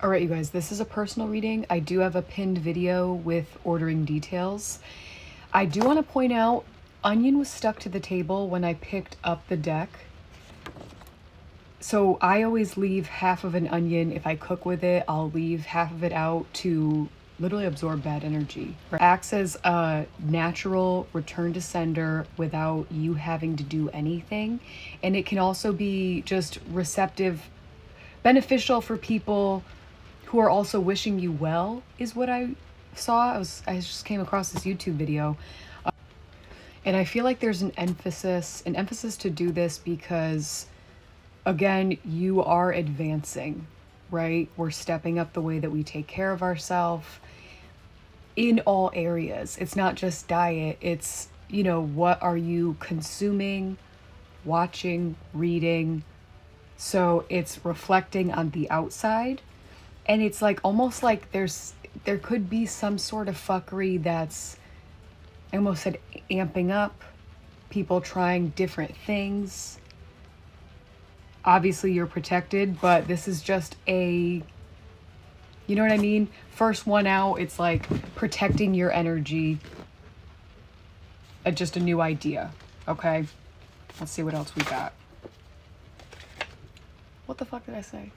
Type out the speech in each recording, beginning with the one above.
All right, you guys, this is a personal reading. I do have a pinned video with ordering details. I do want to point out, onion was stuck to the table when I picked up the deck. So I always leave half of an onion. If I cook with it, I'll leave half of it out to literally absorb bad energy. It acts as a natural return to sender without you having to do anything. And it can also be just receptive, beneficial for people who are also wishing you well, is what I saw. I just came across this YouTube video. And I feel like there's an emphasis to do this because, again, you are advancing, right? We're stepping up the way that we take care of ourselves in all areas. It's not just diet. It's, what are you consuming, watching, reading? So it's reflecting on the outside. And it's like almost like there could be some sort of fuckery that's, I almost said, amping up, people trying different things. Obviously you're protected, but this is just you know what I mean? First one out, it's like protecting your energy. Just a new idea, okay? Let's see what else we got. What the fuck did I say?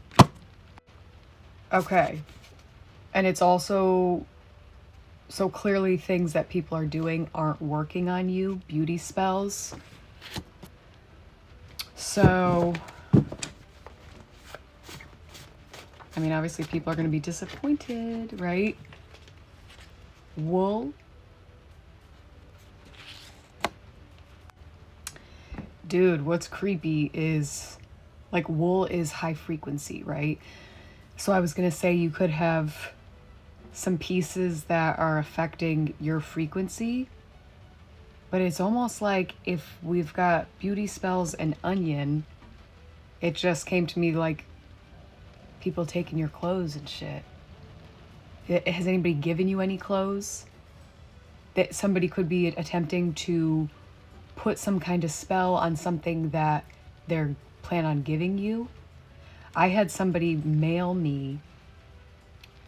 Okay. And it's also, so clearly things that people are doing aren't working on you, beauty spells. So, I mean, obviously people are going to be disappointed, right? Wool. Dude, what's creepy is, like, wool is high frequency, right? So I was going to say you could have some pieces that are affecting your frequency, but it's almost like if we've got beauty spells and onion, it just came to me like people taking your clothes and shit. Has anybody given you any clothes? That somebody could be attempting to put some kind of spell on something that they're plan on giving you. I had somebody mail me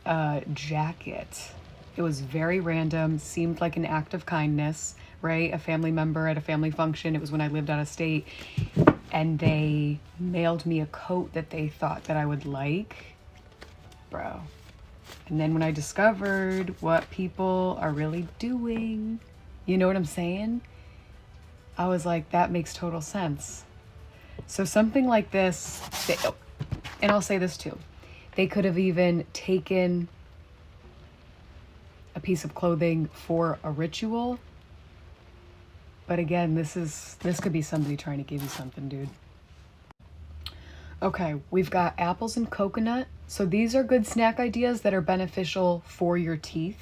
a jacket. It was very random, seemed like an act of kindness, right? A family member at a family function. It was when I lived out of state. And they mailed me a coat that they thought that I would like. Bro. And then when I discovered what people are really doing, you know what I'm saying? I was like, that makes total sense. So something like this, and I'll say this too, they could have even taken a piece of clothing for a ritual. But again, this could be somebody trying to give you something, dude. Okay, we've got apples and coconut. So these are good snack ideas that are beneficial for your teeth.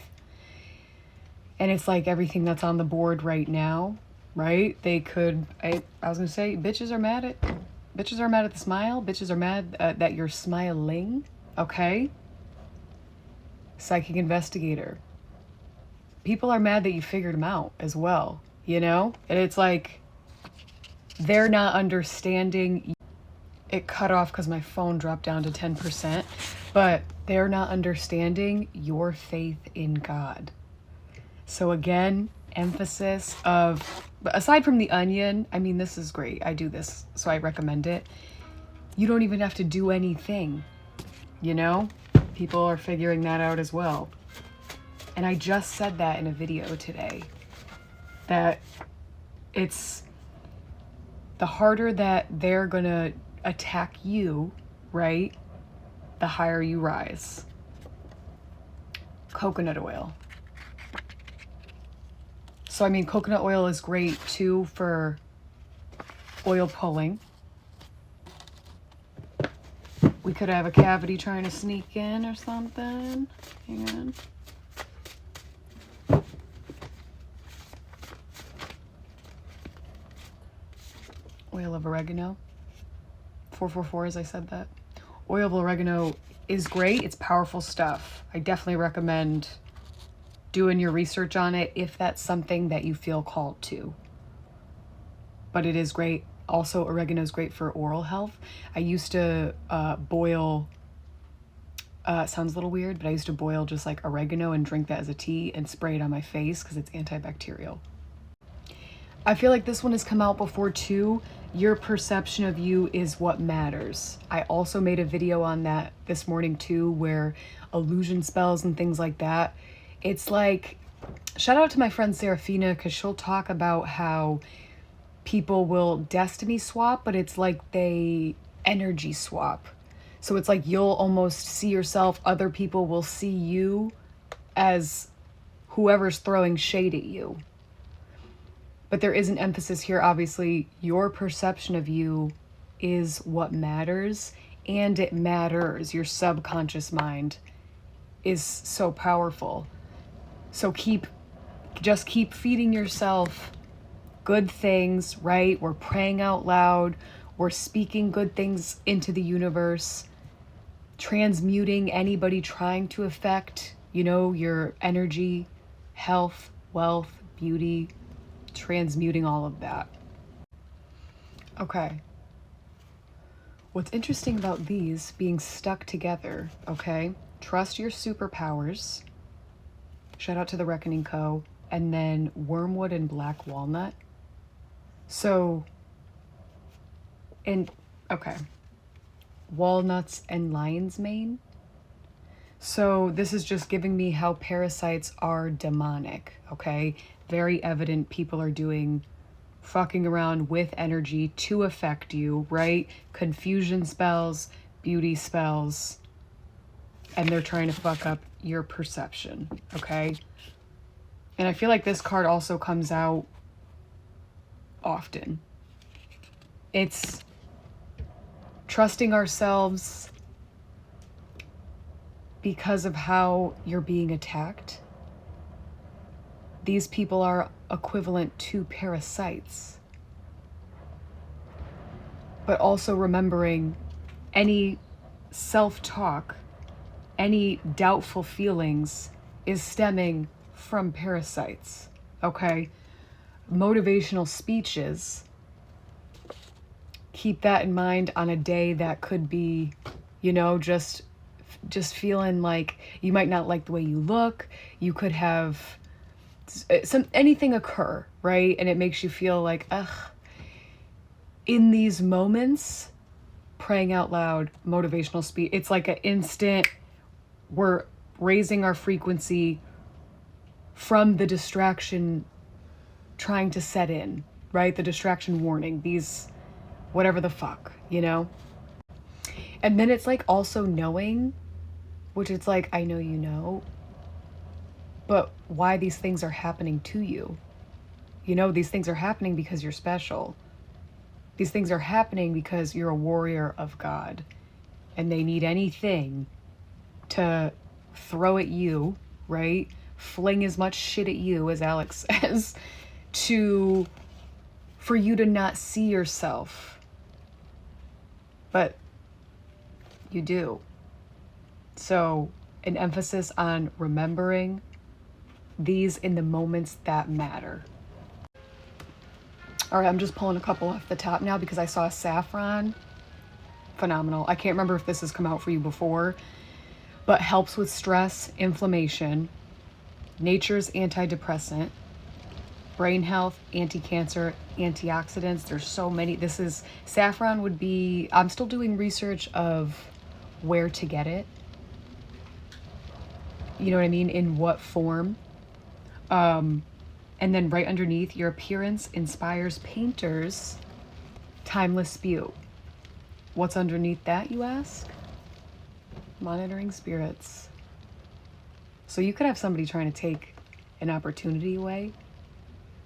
And it's like everything that's on the board right now, right? They could, I was gonna say, bitches are mad at the smile. Bitches are mad that you're smiling, okay? Psychic investigator. People are mad that you figured them out as well, And it's like, they're not understanding. It cut off because my phone dropped down to 10%, but they're not understanding your faith in God. So again, emphasis of, aside from the onion, I mean, this is great. I do this, so I recommend it. You don't even have to do anything, People are figuring that out as well. And I just said that in a video today, that it's the harder that they're gonna attack you, right? The higher you rise. Coconut oil. So, I mean, coconut oil is great too for oil pulling. We could have a cavity trying to sneak in or something. Hang on. Oil of oregano. 444, as I said that. Oil of oregano is great. It's powerful stuff. I definitely recommend doing your research on it if that's something that you feel called to. But it is great. Also, oregano is great for oral health. I used to boil Sounds a little weird, but I used to boil just like oregano and drink that as a tea and spray it on my face because it's antibacterial. I feel like this one has come out before too. Your perception of you is what matters. I also made a video on that this morning too, where illusion spells and things like that. It's like, shout out to my friend Serafina, because she'll talk about how people will destiny swap, but it's like they energy swap. So it's like you'll almost see yourself, other people will see you as whoever's throwing shade at you. But there is an emphasis here, obviously, your perception of you is what matters, and it matters. Your subconscious mind is so powerful. So just keep feeding yourself good things, right? We're praying out loud. We're speaking good things into the universe, transmuting anybody trying to affect, your energy, health, wealth, beauty, transmuting all of that. Okay. What's interesting about these being stuck together, okay? Trust your superpowers. Shout out to the Reckoning Co. And then wormwood and black walnut. So, okay. Walnuts and lion's mane. So this is just giving me how parasites are demonic, okay? Very evident people are doing fucking around with energy to affect you, right? Confusion spells, beauty spells, and they're trying to fuck up your perception, okay? And I feel like this card also comes out often. It's trusting ourselves because of how you're being attacked. These people are equivalent to parasites. But also remembering any self-talk, any doubtful feelings is stemming from parasites, okay? Motivational speeches, keep that in mind on a day that could be, just feeling like you might not like the way you look. You could have anything occur, right? And it makes you feel like, ugh. In these moments, praying out loud, motivational speech, it's like an instant, we're raising our frequency from the distraction trying to set in, right? The distraction warning, these, whatever the fuck, And then it's like also knowing, which it's like, I know you know, but why these things are happening to you. These things are happening because you're special. These things are happening because you're a warrior of God, and they need anything to throw at you, right? Fling as much shit at you, as Alex says, for you to not see yourself. But you do. So an emphasis on remembering these in the moments that matter. All right, I'm just pulling a couple off the top now because I saw saffron. Phenomenal. I can't remember if this has come out for you before, but helps with stress, inflammation, nature's antidepressant, brain health, anti-cancer, antioxidants. There's so many. Saffron would be, I'm still doing research of where to get it. You know what I mean? In what form. And then right underneath, your appearance inspires painters. Timeless spew. What's underneath that, you ask? Monitoring spirits. So you could have somebody trying to take an opportunity away.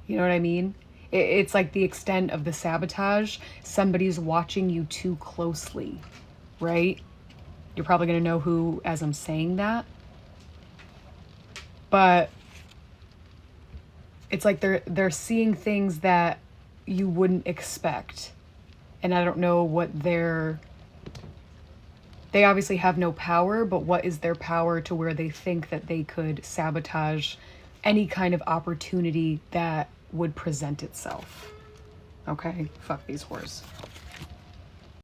You know what I mean? It's like the extent of the sabotage. Somebody's watching you too closely, right? You're probably going to know who as I'm saying that. But it's like they're seeing things that you wouldn't expect. And I don't know what they obviously have no power, but what is their power to where they think that they could sabotage any kind of opportunity that would present itself. Okay? Fuck these whores.